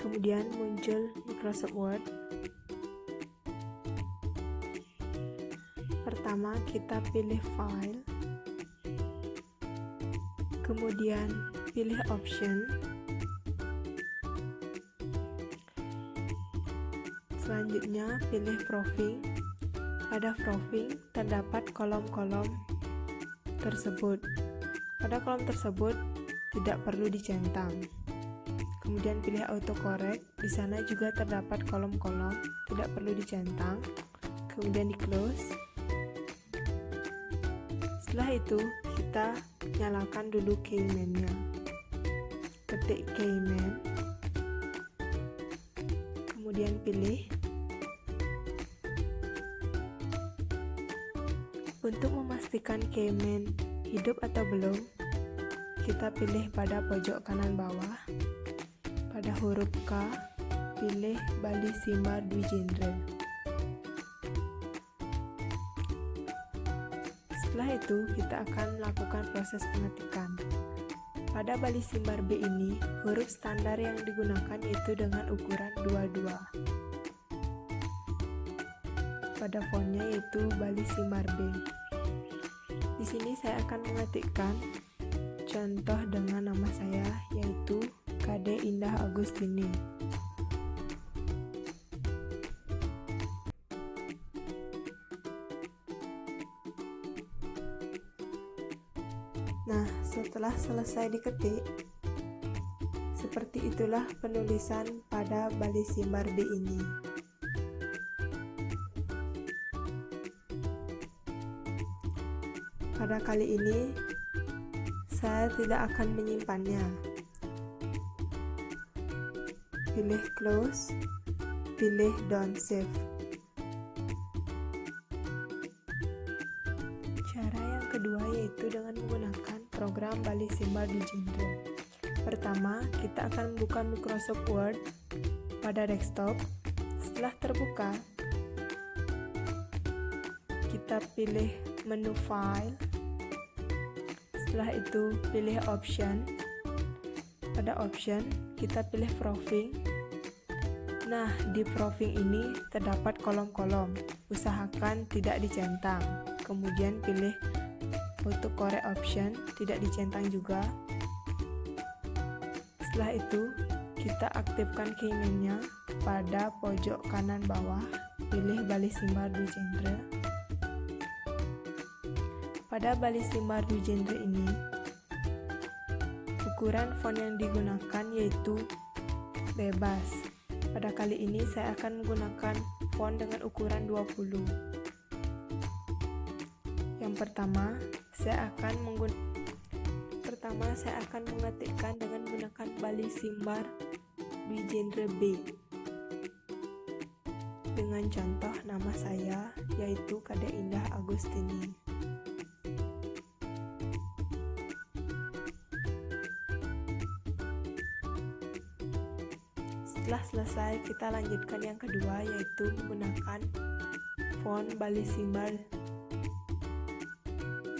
Kemudian muncul Microsoft Word. Pertama kita pilih File, kemudian pilih Option, selanjutnya pilih Proofing. Pada Proofing terdapat kolom-kolom tersebut. Pada kolom tersebut tidak perlu dicentang. Kemudian pilih autocorrect, di sana juga terdapat kolom-kolom, tidak perlu dicentang. Kemudian di close. Setelah itu kita nyalakan dulu keyman-nya. Ketik keyman, kemudian pilih. Untuk memastikan keyman hidup atau belum, kita pilih pada pojok kanan bawah. Pada huruf K, pilih Bali Simbar Dwijendra. Setelah itu, kita akan melakukan proses pengetikan. Pada Bali Simbar B ini, huruf standar yang digunakan yaitu dengan ukuran 22. Pada fontnya yaitu Bali Simbar B. Di sini saya akan mengetikkan contoh dengan nama saya yaitu Kade Indah Agustini. Nah, setelah selesai diketik, seperti itulah penulisan pada Bali Simbar B ini. Pada kali ini, saya tidak akan menyimpannya. Pilih close, pilih don't save. Cara yang kedua yaitu dengan menggunakan program Bali Simbar Dwijendra. Pertama, kita akan membuka Microsoft Word pada desktop. Setelah terbuka, kita pilih menu file. Setelah itu pilih option. Pada option kita pilih proofing. Nah, di proofing ini terdapat kolom-kolom. Usahakan tidak dicentang. Kemudian pilih autocorrect option, tidak dicentang juga. Setelah itu kita aktifkan keyman-nya pada pojok kanan bawah. Pilih Bali Simbar Dwijendra. Pada Bali Simbar Dwijendra ini, ukuran font yang digunakan yaitu bebas. Pada kali ini saya akan menggunakan font dengan ukuran 20. Yang pertama, saya akan mengetikkan dengan menggunakan Bali Simbar Dwijendra B. Dengan contoh nama saya yaitu Kade Indah Agustini. Setelah selesai, kita lanjutkan yang kedua, yaitu menggunakan font Bali Simbar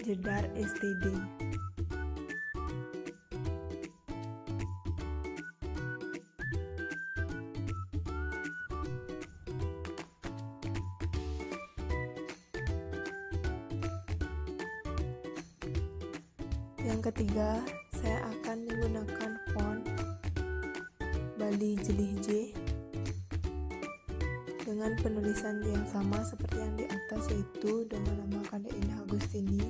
Jedar STD. Yang ketiga, saya akan menggunakan font Bali Jelih J dengan penulisan yang sama seperti yang di atas, yaitu dengan nama Kade Indah Agustini.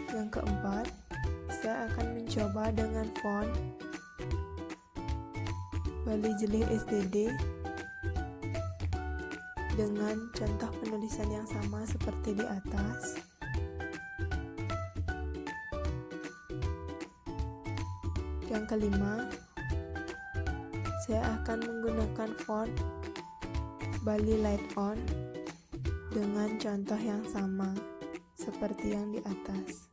Yang keempat, saya akan mencoba dengan font Bali Jelih STD dengan contoh penulisan yang sama seperti di atas. Yang kelima, saya akan menggunakan font Bali Light On dengan contoh yang sama seperti yang di atas.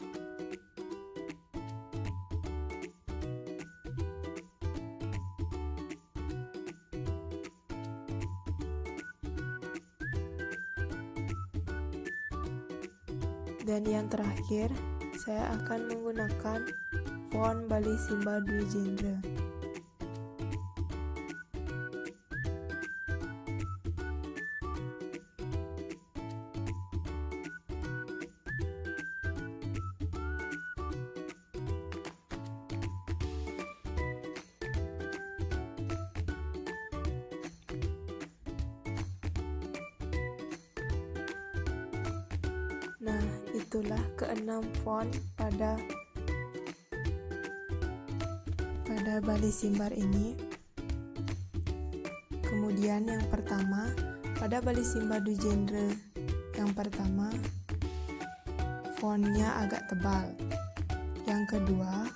Dan yang terakhir, saya akan menggunakan font Bali Simbar Dwi Jendra. Nah, itulah keenam font pada Bali Simbar ini. Kemudian yang pertama, pada Bali Simbar Dwi Jendra yang pertama, fontnya agak tebal. Yang kedua,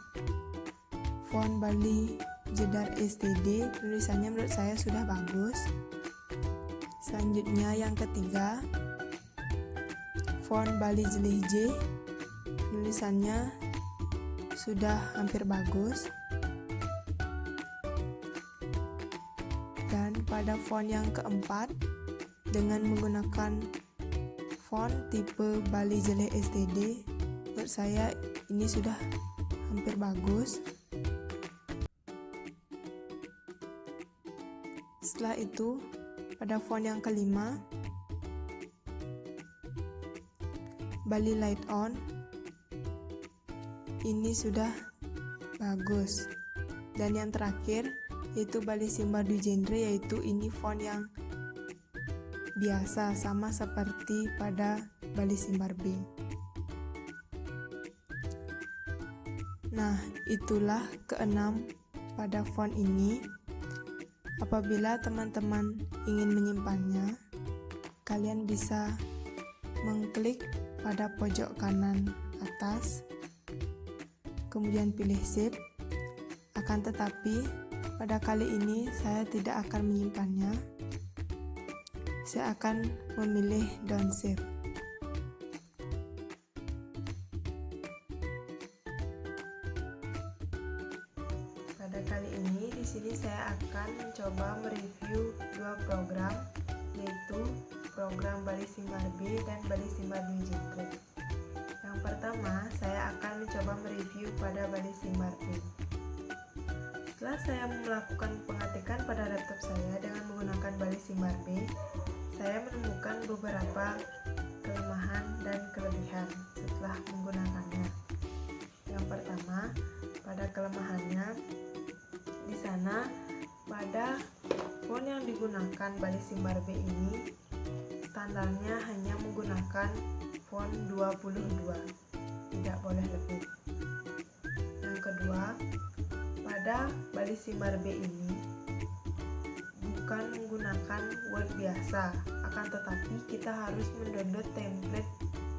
font Bali Jedar STD, tulisannya menurut saya sudah bagus. Selanjutnya yang ketiga, font Bali Jelih J, tulisannya sudah hampir bagus. Dan pada font yang keempat, dengan menggunakan font tipe Bali Jelih STD, menurut saya ini sudah hampir bagus. Setelah itu, pada font yang kelima, Bali Light On, ini sudah bagus. Dan yang terakhir yaitu Bali Simbar Dwi Jendra, yaitu ini font yang biasa sama seperti pada Bali Simbar B. Nah, itulah keenam pada font ini. Apabila teman-teman ingin menyimpannya, kalian bisa mengklik pada pojok kanan atas, kemudian pilih save. Akan tetapi pada kali ini saya tidak akan menyimpannya. Saya akan memilih don't save. Pada kali ini di sini saya akan mencoba mereview dua program, yaitu program Bali Simbar B dan Bali Simbar Dwi Jendra. Yang pertama, saya akan mencoba mereview pada Bali Simbar B. Setelah saya melakukan pengetikan pada laptop saya dengan menggunakan Bali Simbar B, saya menemukan beberapa kelemahan dan kelebihan setelah menggunakannya. Yang pertama, pada kelemahannya, di sana pada font yang digunakan Bali Simbar B ini standarnya hanya menggunakan font 22, tidak boleh lebih. Yang kedua, pada Bali Simbar B ini bukan menggunakan Word biasa, akan tetapi kita harus mendownload template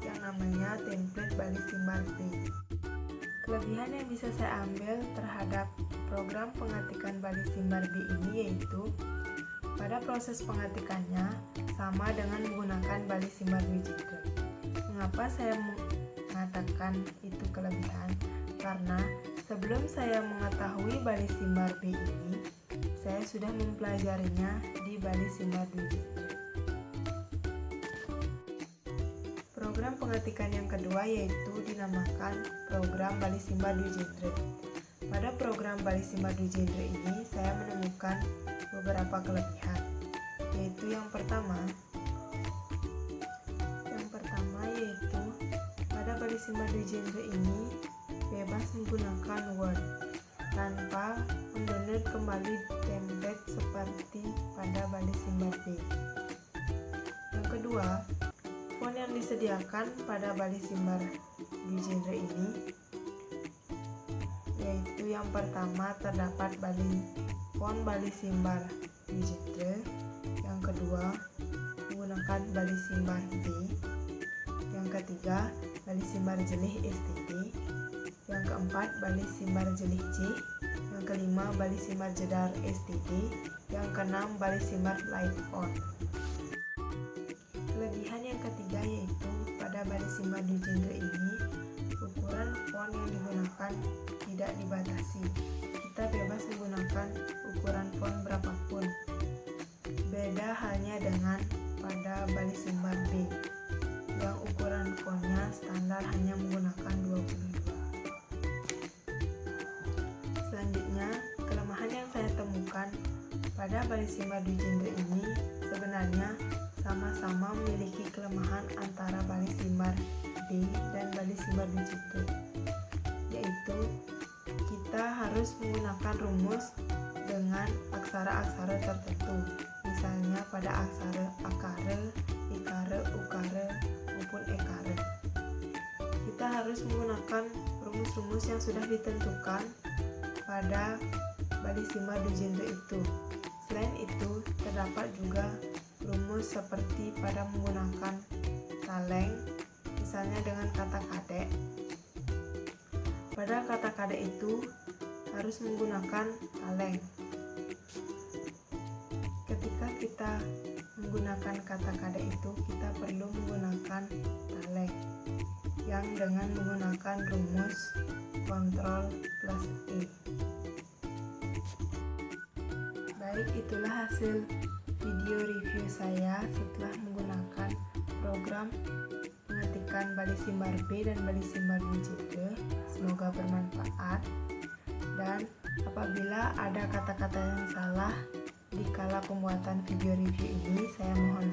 yang namanya template Bali Simbar B. Kelebihan yang bisa saya ambil terhadap program pengetikan Bali Simbar B ini yaitu pada proses pengetikannya sama dengan menggunakan Bali Simbar Dwi Jendra. Mengapa saya mengatakan itu kelebihan? Karena sebelum saya mengetahui Bali Simbar B ini, saya sudah mempelajarinya di Bali Simbar Dwijendra. Program pengetikan yang kedua yaitu dinamakan program Bali Simbar Dwijendra. Pada program Bali Simbar Dwijendra ini saya menemukan beberapa kelebihan, yaitu yang pertama yaitu pada Bali Simbar Dwijendra ini bebas menggunakan Word tanpa mendownload kembali template seperti pada Bali Simbar B. Yang kedua, font yang disediakan pada Bali Simbar Dwijendra ini yaitu yang pertama terdapat font Bali Simbar Dwijendra, yang kedua menggunakan Bali Simbar B, yang ketiga Bali Simbar Jelih STT, yang keempat Bali Simbar Jelih C, yang kelima Bali Simbar Jedar STT, yang keenam Bali Simbar Light On. Kelebihan yang ketiga yaitu pada Bali Simbar Dwijendra ini ukuran font yang digunakan tidak dibatasi. Kita bebas menggunakan ukuran font berapapun. Beda halnya dengan pada Bali Simbar B yang ukuran fontnya standar hanya menggunakan 22. Selanjutnya, kelemahan yang saya temukan pada Bali Simbar Dwijendra ini sebenarnya sama-sama memiliki kelemahan antara Bali Simbar B dan Bali Simbar Dwijendra, yaitu kita harus menggunakan rumus dengan aksara-aksara tertentu, misalnya pada aksara akara, ikara, ukara, maupun ekara. Kita harus menggunakan rumus-rumus yang sudah ditentukan pada Bali Simbar Dwijendra itu. Selain itu, terdapat juga rumus seperti pada menggunakan taleng, misalnya dengan kata kadek. Pada kata kadek itu harus menggunakan taleng. Ketika kita menggunakan kata kadek itu, kita perlu menggunakan taleng yang dengan menggunakan rumus Ctrl plus E. Baik, itulah hasil video review saya setelah menggunakan program pengetikan Bali Simbar B dan Bali Simbar Dwijendra. Semoga bermanfaat, dan apabila ada kata-kata yang salah di kala pembuatan video review ini, saya mohon